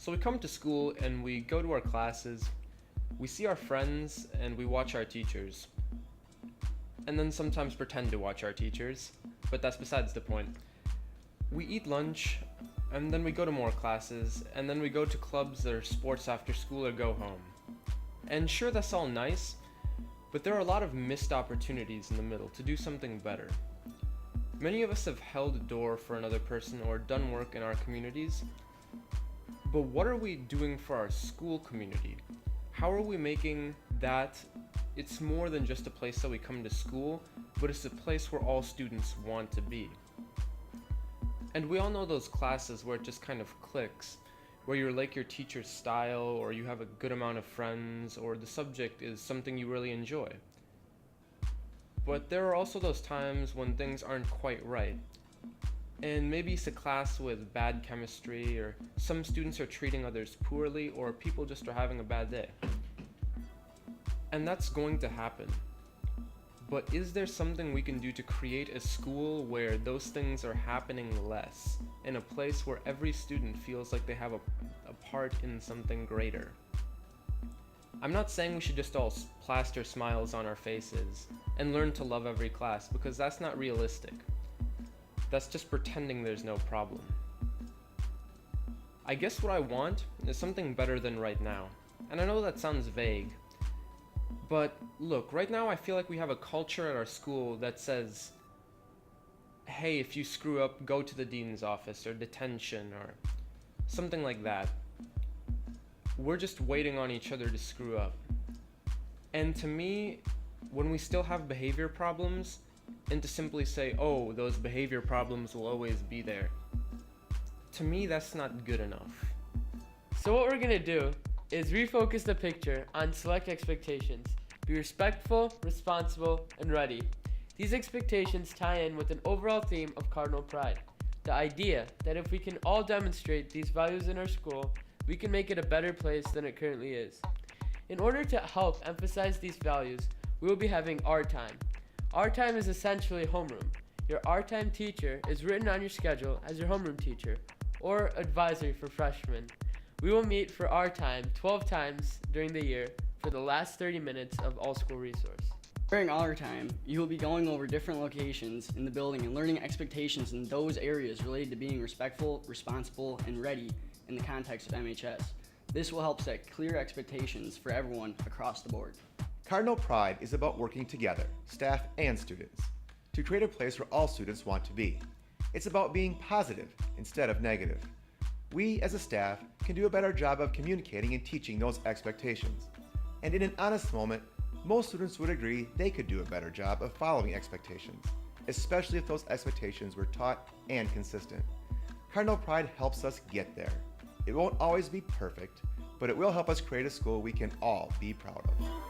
So we come to school and we go to our classes, we see our friends and we watch our teachers. And then sometimes pretend to watch our teachers, but that's besides the point. We eat lunch, and then we go to more classes, and then we go to clubs or sports after school or go home. And sure, that's all nice, but there are a lot of missed opportunities in the middle to do something better. Many of us have held a door for another person or done work in our communities, but what are we doing for our school community? How are we making that it's more than just a place that we come to school, but it's a place where all students want to be? And we all know those classes where it just kind of clicks, where you're like your teacher's style, or you have a good amount of friends, or the subject is something you really enjoy. But there are also those times when things aren't quite right. And maybe it's a class with bad chemistry, or some students are treating others poorly, or people just are having a bad day. And that's going to happen. But is there something we can do to create a school where those things are happening less, in a place where every student feels like they have a part in something greater? I'm not saying we should just all plaster smiles on our faces and learn to love every class, because that's not realistic. That's just pretending there's no problem. I guess what I want is something better than right now. And I know that sounds vague, but look, right now I feel like we have a culture at our school that says, hey, if you screw up, go to the dean's office or detention or something like that. We're just waiting on each other to screw up. And to me, when we still have behavior problems, and to simply say, oh, those behavior problems will always be there, to me, that's not good enough. So what we're going to do is refocus the picture on select expectations. Be respectful, responsible, and ready. These expectations tie in with an overall theme of Cardinal Pride. The idea that if we can all demonstrate these values in our school, we can make it a better place than it currently is. In order to help emphasize these values, we will be having our time. Our time is essentially homeroom. Your our time teacher is written on your schedule as your homeroom teacher or advisory for freshmen. We will meet for our time 12 times during the year for the last 30 minutes of all school resource. During our time, you will be going over different locations in the building and learning expectations in those areas related to being respectful, responsible, and ready in the context of MHS. This will help set clear expectations for everyone across the board. Cardinal Pride is about working together, staff and students, to create a place where all students want to be. It's about being positive instead of negative. We, as a staff, can do a better job of communicating and teaching those expectations. And in an honest moment, most students would agree they could do a better job of following expectations, especially if those expectations were taught and consistent. Cardinal Pride helps us get there. It won't always be perfect, but it will help us create a school we can all be proud of.